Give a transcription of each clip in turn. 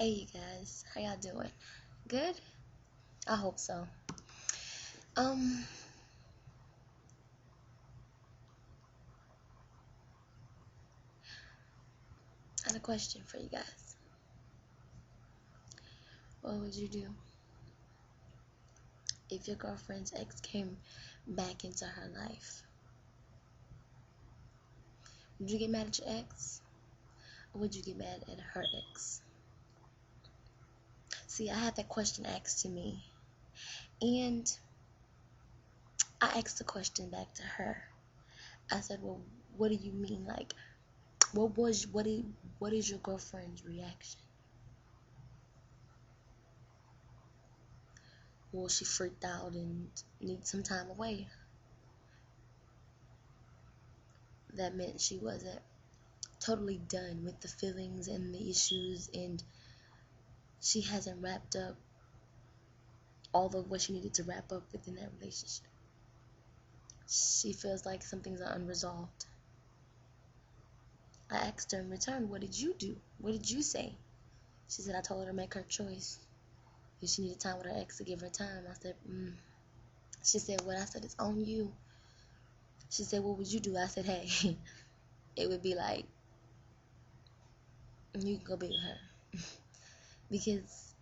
Hey you guys, how y'all doing? Good? I hope so. I had a question for you guys. What would you do if your girlfriend's ex came back into her life? Would you get mad at your ex? Or would you get mad at her ex? See, I had that question asked to me, and I asked the question back to her. I said, well, what do you mean? Like, what is your girlfriend's reaction? Well, she freaked out and needs some time away. That meant she wasn't totally done with the feelings and the issues, and she hasn't wrapped up all of what she needed to wrap up within that relationship. She feels like some things are unresolved. I asked her in return, what did you do? What did you say? She said, I told her to make her choice. If she needed time with her ex, to give her time. I said, She said, what? I said, it's on you. She said, what would you do? I said, hey, it would be like, you can go be with her. Because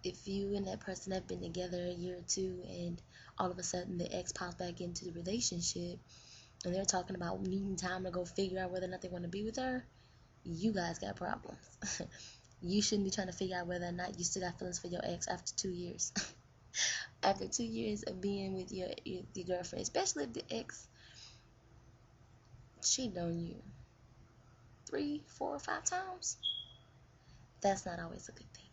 if you and that person have been together a year or two, and all of a sudden the ex pops back into the relationship, and they're talking about needing time to go figure out whether or not they want to be with her, you guys got problems. You shouldn't be trying to figure out whether or not you still got feelings for your ex after 2 years. After 2 years of being with your girlfriend, especially if the ex cheated on you 3, 4, 5 times, that's not always a good thing.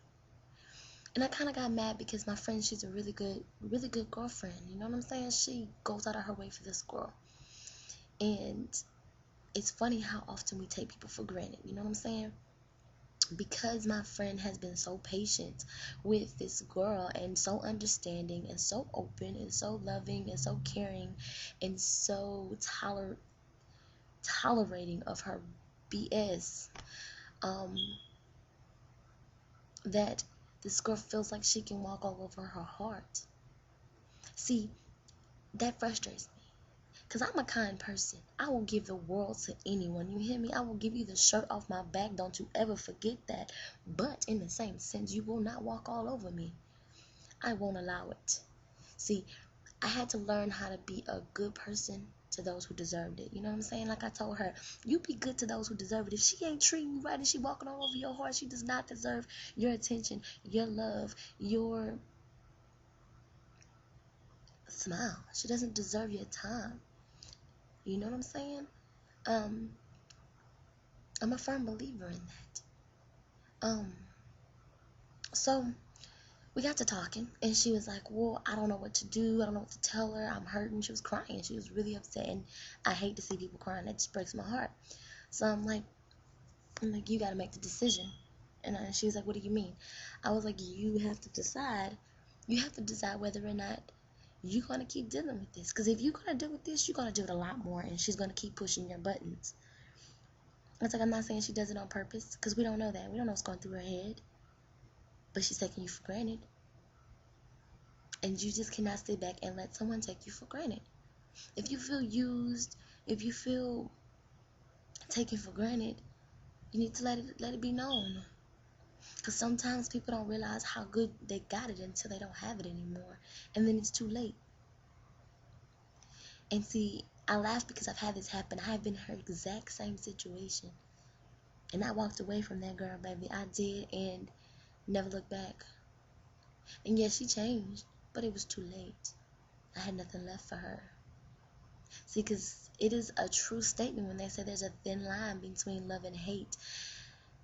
And I kind of got mad because my friend, she's a really good girlfriend. You know what I'm saying? She goes out of her way for this girl. And it's funny how often we take people for granted. You know what I'm saying? Because my friend has been so patient with this girl, and so understanding, and so open, and so loving, and so caring, and so tolerating of her BS, that this girl feels like she can walk all over her heart. See, that frustrates me, because I'm a kind person. I will give the world to anyone. You hear me? I will give you the shirt off my back. Don't you ever forget that. But in the same sense, you will not walk all over me. I won't allow it. See, I had to learn how to be a good person to those who deserved it. You know what I'm saying? Like I told her, you be good to those who deserve it. If she ain't treating you right and she walking all over your heart, she does not deserve your attention, your love, your smile. She doesn't deserve your time. You know what I'm saying? I'm a firm believer in that. So we got to talking, and she was like, well, I don't know what to do. I don't know what to tell her. I'm hurting. She was crying. She was really upset, and I hate to see people crying. That just breaks my heart. So I'm like, you got to make the decision. And she was like, what do you mean? I was like, you have to decide. You have to decide whether or not you're going to keep dealing with this. Because if you're going to deal with this, you're going to do it a lot more, and she's going to keep pushing your buttons. It's like, I'm not saying she does it on purpose, because we don't know that. We don't know what's going through her head. But she's taking you for granted. And you just cannot sit back and let someone take you for granted. If you feel used, if you feel taken for granted, you need to let it be known. Because sometimes people don't realize how good they got it until they don't have it anymore. And then it's too late. And see, I laugh because I've had this happen. I have been in her exact same situation. And I walked away from that girl, baby. I did, and never looked back. And yes, she changed, but it was too late. I had nothing left for her. See, because it is a true statement when they say there's a thin line between love and hate.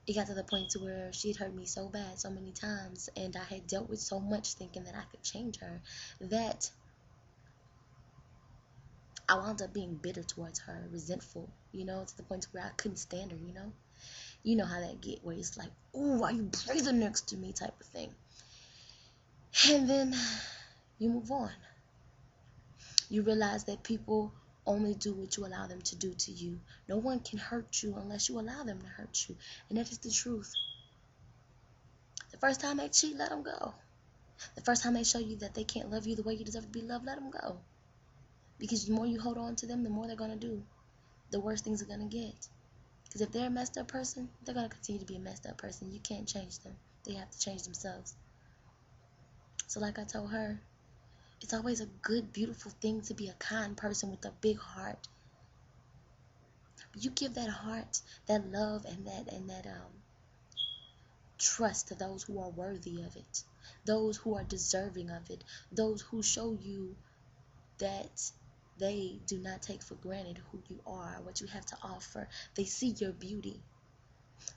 It got to the point to where she had hurt me so bad so many times, and I had dealt with so much thinking that I could change her, that I wound up being bitter towards her, resentful, to the point where I couldn't stand her, You know how that get, where it's like, ooh, why you breathing next to me type of thing. And then you move on. You realize that people only do what you allow them to do to you. No one can hurt you unless you allow them to hurt you. And that is the truth. first time they cheat, let them go. The first time they show you that they can't love you the way you deserve to be loved, let them go. Because the more you hold on to them, the more they're going to do. The worse things are going to get. Because if they're a messed up person, they're going to continue to be a messed up person. You can't change them. They have to change themselves. So like I told her, it's always a good, beautiful thing to be a kind person with a big heart. But you give that heart, that love, and that trust to those who are worthy of it, those who are deserving of it, those who show you that they do not take for granted who you are, what you have to offer. They see your beauty.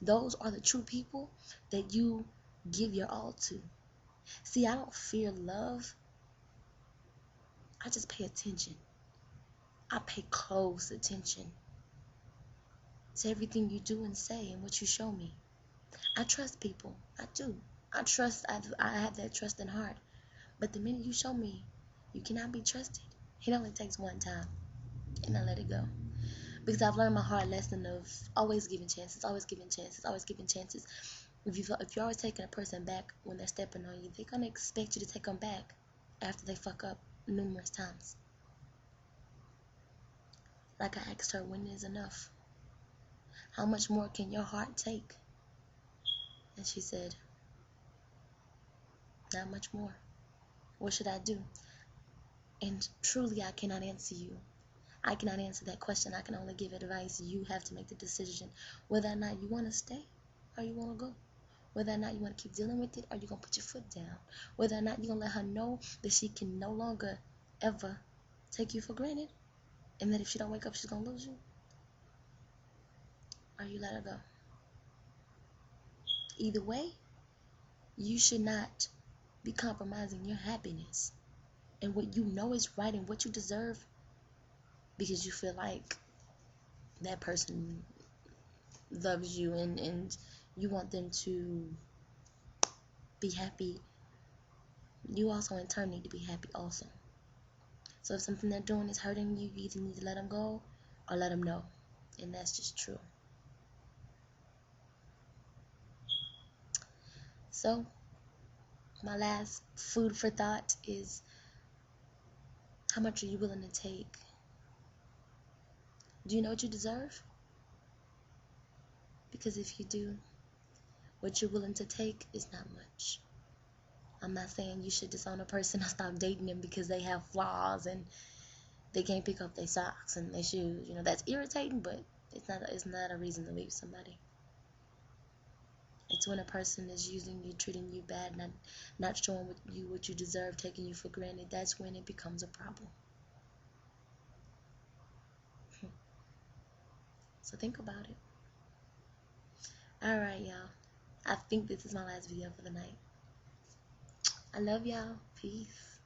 Those are the true people that you give your all to. See, I don't fear love. I just pay attention. I pay close attention to everything you do and say and what you show me. I trust people. I do. I have that trust in heart. But the minute you show me you cannot be trusted, it only takes one time, and I let it go. Because I've learned my hard lesson of always giving chances, always giving chances, always giving chances. If you're always taking a person back when they're stepping on you, they're going to expect you to take them back after they fuck up numerous times. Like I asked her, when is enough? How much more can your heart take? And she said, not much more. What should I do? And truly, I cannot answer you. I cannot answer that question. I can only give advice. You have to make the decision whether or not you want to stay or you want to go. Whether or not you want to keep dealing with it or you're going to put your foot down. Whether or not you're going to let her know that she can no longer ever take you for granted, and that if she don't wake up, she's going to lose you. Or you let her go. Either way, you should not be compromising your happiness and what you know is right and what you deserve because you feel like that person loves you and you want them to be happy. You also in turn need to be happy also. So if something they're doing is hurting you, you either need to let them go or let them know. And that's just true. So my last food for thought is, how much are you willing to take? Do you know what you deserve? Because if you do, what you're willing to take is not much. I'm not saying you should disown a person or stop dating them because they have flaws and they can't pick up their socks and their shoes. You know, that's irritating, but it's not a reason to leave somebody. It's when a person is using you, treating you bad, not showing you what you deserve, taking you for granted. That's when it becomes a problem. So think about it. Alright, y'all. I think this is my last video for the night. I love y'all. Peace.